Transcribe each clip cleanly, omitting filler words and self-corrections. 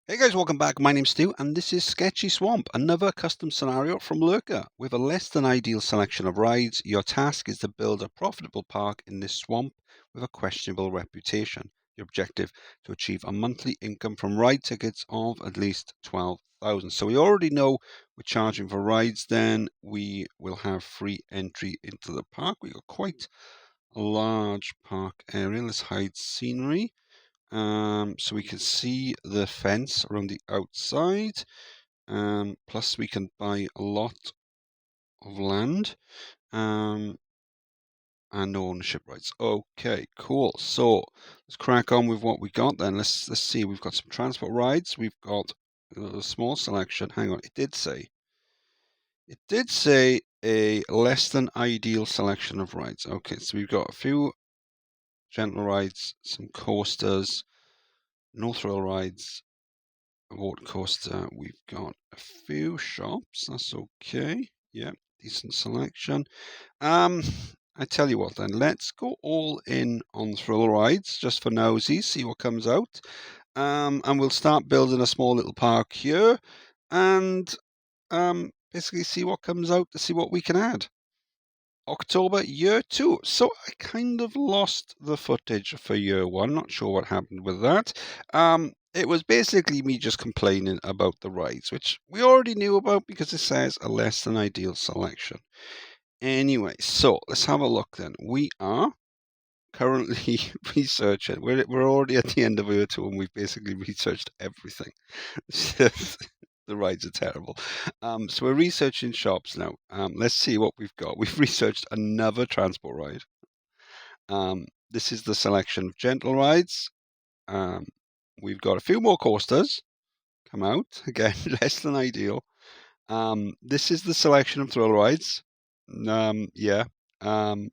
Hey guys, welcome back. My name's Stu, and this is Sketchy Swamp, another custom scenario from Lurker. With a less than ideal selection of rides, your task is to build a profitable park in this swamp with a questionable reputation. Your objective to achieve a monthly income from ride tickets of at least 12,000. So we already know we're charging for rides, then we will have free entry into the park. We've got quite a large park area. Let's hide scenery. So we can see the fence around the outside. Plus we can buy a lot of land. And no ownership rights. Okay, cool. So let's crack on with what we got then. Let's see. We've got some transport rides. We've got a small selection. Hang on, it did say a less than ideal selection of rides. Okay, so we've got a few gentle rides, some coasters, no thrill rides, water coaster. We've got a few shops. That's okay. Yeah, decent selection. Um, I tell you what then, let's go all in on thrill rides just for nosy, see what comes out. And we'll start building a small little park here and basically see what comes out to see what we can add. October year 2. So I kind of lost the footage for year 1. Not sure what happened with that. It was basically me just complaining about the rides, which we already knew about because it says a less than ideal selection. Anyway, so let's have a look then. We are currently researching. We're already at the end of year 2 and we've basically researched everything. The rides are terrible. So we're researching shops now. Let's see what we've got. We've researched another transport ride. This is the selection of gentle rides. We've got a few more coasters come out. Again, less than ideal. This is the selection of thrill rides. Yeah. And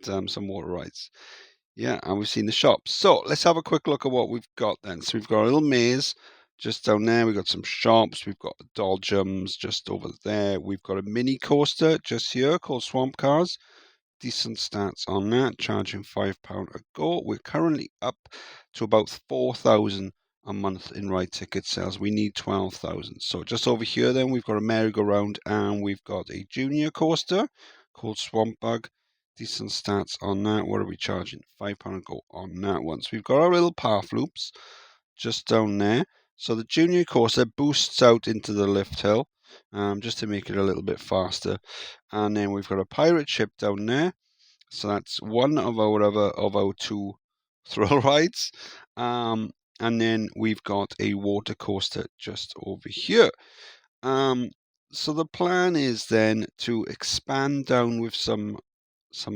some water rides. Yeah, and we've seen the shops. So let's have a quick look at what we've got then. So we've got a little maze just down there. We've got some shops. We've got dodgems just over there. We've got a mini coaster just here called Swamp Cars. Decent stats on that, charging £5 a go. We're currently up to about 4,000 a month in ride ticket sales. We need 12,000. So just over here then, we've got a merry-go-round and we've got a junior coaster called Swamp Bug. Decent stats on that. What are we charging? £5 a go on that one. So we've got our little path loops just down there. So the junior coaster boosts out into the lift hill, just to make it a little bit faster. And then we've got a pirate ship down there. So that's one of our two thrill rides. And then we've got a water coaster just over here. So the plan is then to expand down with some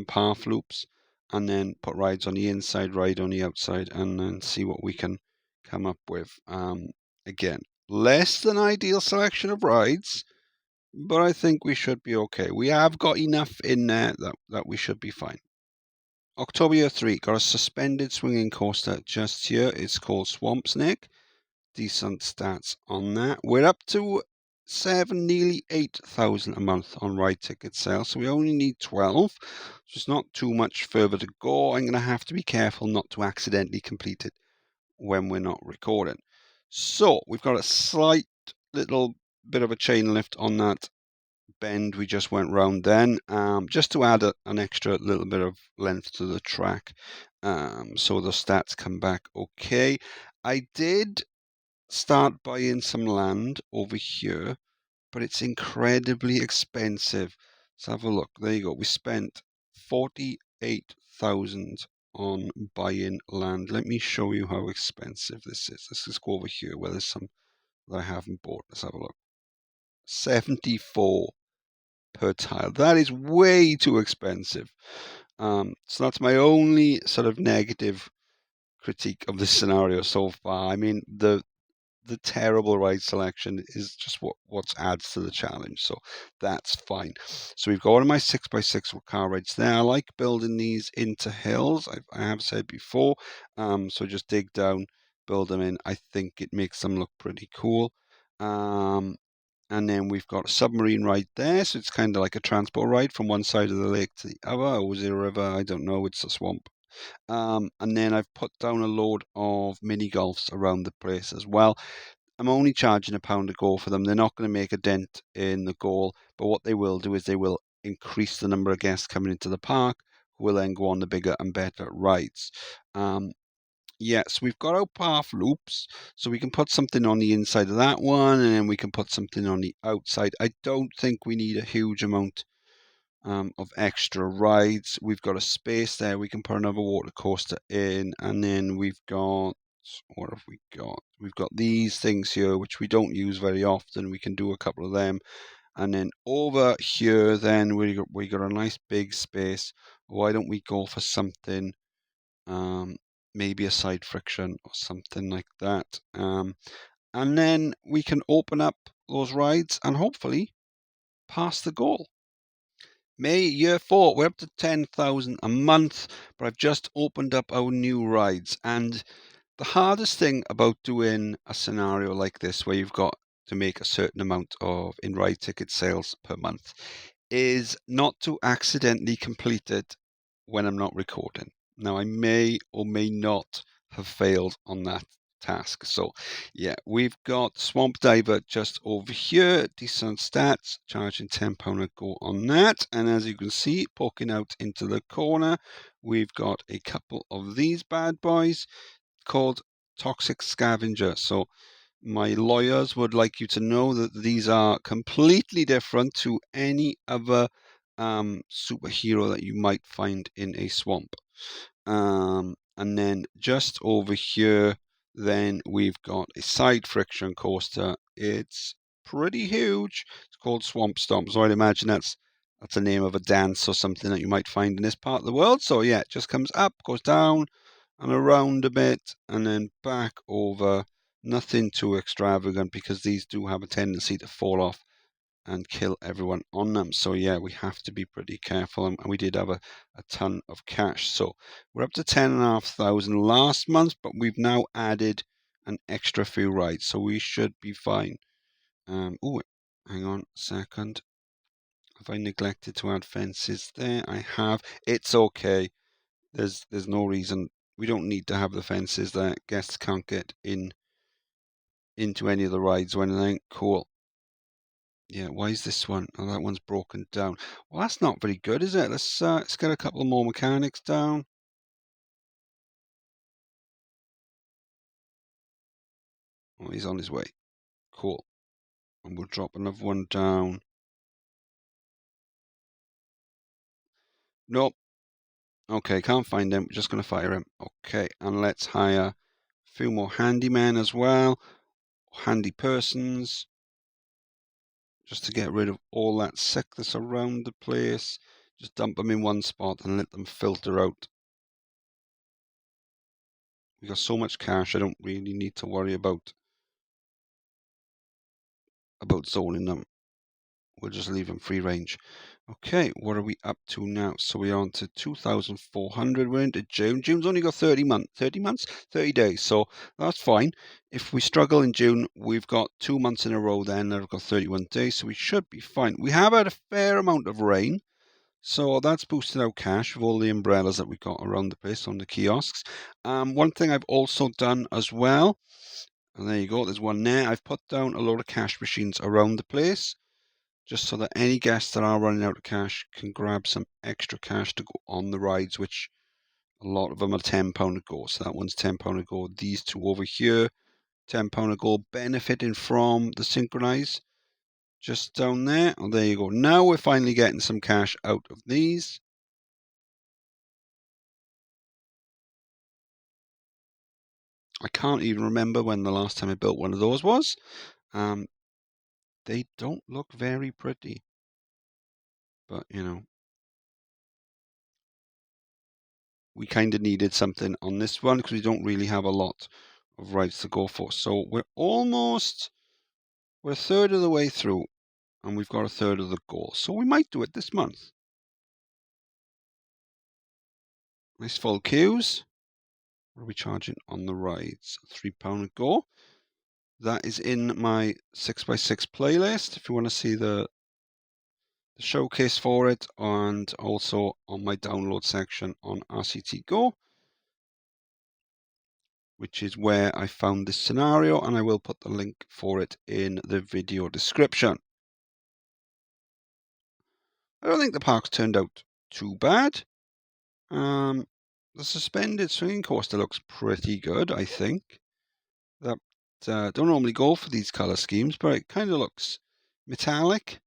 path loops and then put rides on the inside, ride on the outside, and then see what we can come up with. Again, less than ideal selection of rides, but I think we should be okay. We have got enough in there that we should be fine. October year 3, got a suspended swinging coaster just here. It's called Swamp Snake. Decent stats on that. We're up to nearly 8,000 a month on ride ticket sales, so we only need 12. So it's not too much further to go. I'm going to have to be careful not to accidentally complete it when we're not recording. So we've got a slight little bit of a chain lift on that bend we just went round then, just to add an extra little bit of length to the track, so the stats come back okay. I did start buying some land over here, but it's incredibly expensive. Let's have a look. There you go. We spent 48,000 on buying land. Let me show you how expensive this is. Let's just go over here where there's some that I haven't bought. Let's have a look. 74 per tile. That is way too expensive. So that's my only sort of negative critique of this scenario so far. I mean, the terrible ride selection is just what adds to the challenge. So that's fine. So we've got one of my 6x6 car rides there. I like building these into hills. I have said before. So just dig down, build them in. I think it makes them look pretty cool. And then we've got a submarine ride there. So it's kind of like a transport ride from one side of the lake to the other. Or was it a river? I don't know. It's a swamp. And then I've put down a load of mini golfs around the place as well. I'm only charging £1 a go for them. They're not going to make a dent in the goal, but what they will do is they will increase the number of guests coming into the park, who will then go on the bigger and better rides. Yes, we've got our path loops, so we can put something on the inside of that one, and then we can put something on the outside. I don't think we need a huge amount of extra rides. We've got a space there. We can put another water coaster in, and then we've got, what have we got? We've got these things here, which we don't use very often. We can do a couple of them. And then over here, then we got a nice big space. Why don't we go for something, maybe a side friction or something like that. And then we can open up those rides and hopefully pass the goal. May year 4, we're up to 10,000 a month, but I've just opened up our new rides. And the hardest thing about doing a scenario like this, where you've got to make a certain amount of in-ride ticket sales per month, is not to accidentally complete it when I'm not recording. Now, I may or may not have failed on that task. So, yeah, we've got Swamp Diver just over here. Decent stats, charging £10 a go on that. And as you can see, poking out into the corner, we've got a couple of these bad boys called Toxic Scavenger. So, my lawyers would like you to know that these are completely different to any other superhero that you might find in a swamp. And then just over here, then we've got a side friction coaster. It's pretty huge. It's called Swamp Stomp. So I'd imagine that's the name of a dance or something that you might find in this part of the world. So yeah, it just comes up, goes down and around a bit, and then back over. Nothing too extravagant because these do have a tendency to fall off and kill everyone on them. So yeah, we have to be pretty careful. And we did have a ton of cash. So we're up to 10,500 last month, but we've now added an extra few rides. So we should be fine. Oh, hang on a second. Have I neglected to add fences there? I have. It's okay. There's no reason. We don't need to have the fences there. Guests can't get into any of the rides or anything. Cool. Yeah, why is this one? Oh, that one's broken down. Well, that's not very good, is it? Let's get a couple more mechanics down. Oh, he's on his way. Cool. And we'll drop another one down. Nope. Okay, can't find him. We're just going to fire him. Okay, and let's hire a few more handymen as well. Handy persons. Just to get rid of all that sickness around the place. Just dump them in one spot and let them filter out. We got so much cash, I don't really need to worry about zoning them. We'll just leave them free range. Okay, what are we up to now? So we're on to 2,400. We're into June. June's only got 30 months, 30 days. So that's fine. If we struggle in June, we've got 2 months in a row then that have got 31 days. So we should be fine. We have had a fair amount of rain. So that's boosted our cash with all the umbrellas that we've got around the place on the kiosks. One thing I've also done as well, and there you go, there's one there. I've put down a lot of cash machines around the place, just so that any guests that are running out of cash can grab some extra cash to go on the rides, which a lot of them are £10 a go. So that one's £10 a go. These two over here, £10 a go, benefiting from the synchronize just down there. Oh, there you go. Now we're finally getting some cash out of these. I can't even remember when the last time I built one of those was. They don't look very pretty. But, you know, we kind of needed something on this one because we don't really have a lot of rides to go for. So we're a third of the way through, and we've got a third of the goal. So we might do it this month. Nice full queues. What are we charging on the rides? £3 a go. That is in my 6x6 playlist if you want to see the showcase for it, and also on my download section on RCT Go. which is where I found this scenario, and I will put the link for it in the video description. I don't think the park's turned out too bad. The suspended swinging coaster looks pretty good, I think. That don't normally go for these colour schemes, but it kind of looks metallic.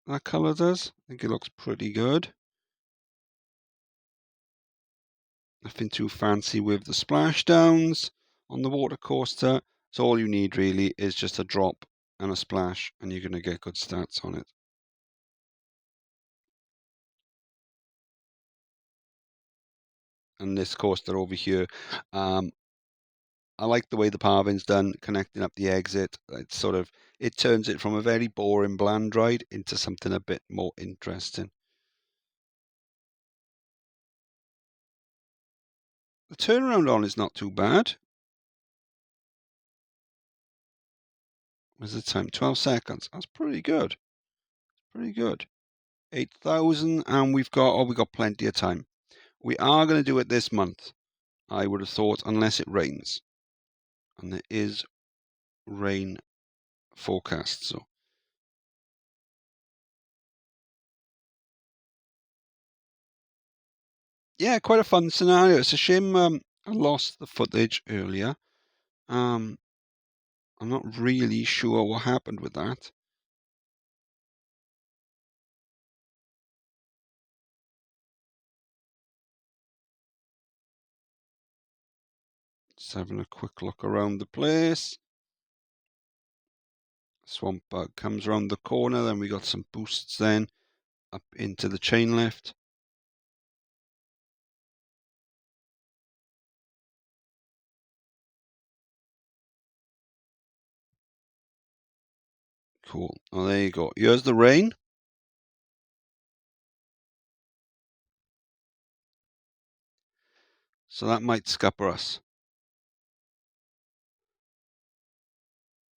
That colour does. I think it looks pretty good. Nothing too fancy with the splashdowns on the water coaster. So all you need really is just a drop and a splash, and you're going to get good stats on it. And this coaster over here, I like the way the paving's done, connecting up the exit. It turns it from a very boring, bland ride into something a bit more interesting. The turnaround on is not too bad. What's the time? 12 seconds. That's pretty good. Pretty good. 8,000, and we've got plenty of time. We are going to do it this month, I would have thought, unless it rains. And there is rain forecast, so. Yeah, quite a fun scenario. It's a shame I lost the footage earlier. I'm not really sure what happened with that. Just having a quick look around the place. Swamp Bug comes around the corner, then we got some boosts then up into the chain lift. Cool. Oh, there you go. Here's the rain. So that might scupper us.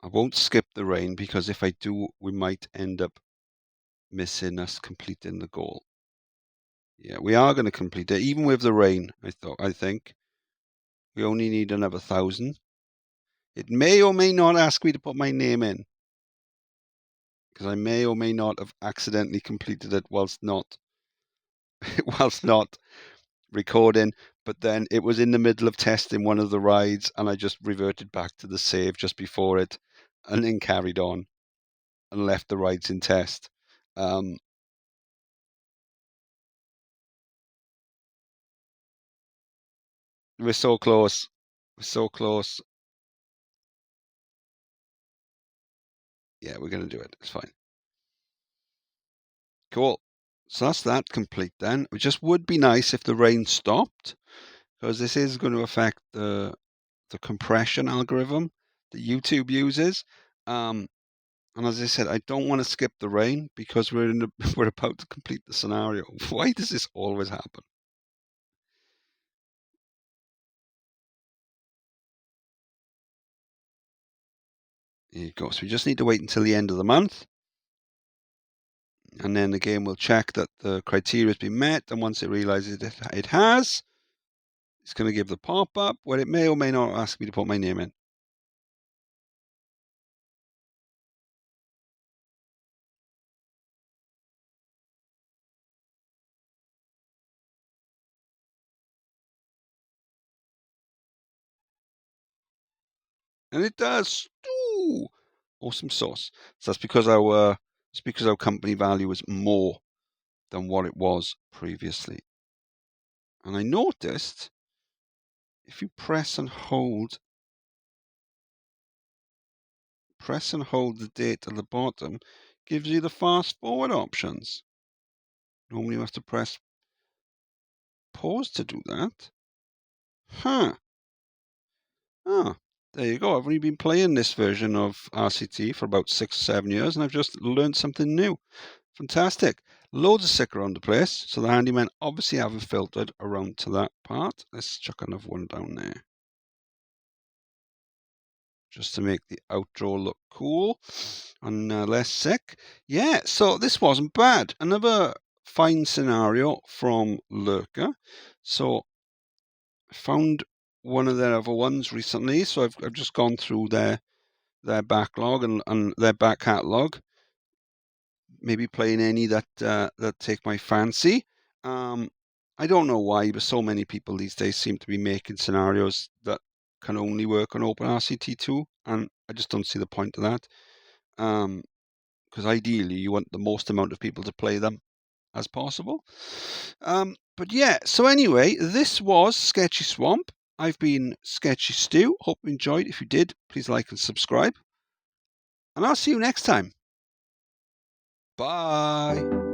I won't skip the rain because if I do, we might end up missing us completing the goal. Yeah, we are going to complete it, even with the rain, I think. We only need another 1,000. It may or may not ask me to put my name in, because I may or may not have accidentally completed it whilst not recording. But then it was in the middle of testing one of the rides, and I just reverted back to the save just before it, and then carried on and left the rides in test. We're so close. We're so close. Yeah, we're going to do it. It's fine. Cool. So that's that complete then. It just would be nice if the rain stopped, because this is going to affect the compression algorithm that YouTube uses. And as I said, I don't want to skip the rain because we're about to complete the scenario. Why does this always happen? There you go. So we just need to wait until the end of the month. And then the game will check that the criteria has been met. And once it realizes it has, it's going to give the pop-up where it may or may not ask me to put my name in. And it does. Ooh, awesome sauce. So that's because our company value is more than what it was previously. And I noticed if you press and hold the date at the bottom, gives you the fast forward options. Normally you have to press pause to do that. Huh. Ah, there you go. I've only been playing this version of RCT for about 6 or 7 years, and I've just learned something new. Fantastic. Loads of sick around the place, so the handymen obviously haven't filtered around to that part. Let's chuck another one down there, just to make the outro look cool and less sick. Yeah, so this wasn't bad. Another fine scenario from Lurker. So I found one of their other ones recently, so I've just gone through their backlog and their back catalogue. Maybe playing any that take my fancy. I don't know why, but so many people these days seem to be making scenarios that can only work on OpenRCT2, and I just don't see the point of that. Because ideally, you want the most amount of people to play them as possible. But yeah, so anyway, this was Sketchy Swamp. I've been Sketchy Stu. Hope you enjoyed. If you did, please like and subscribe. And I'll see you next time. Bye.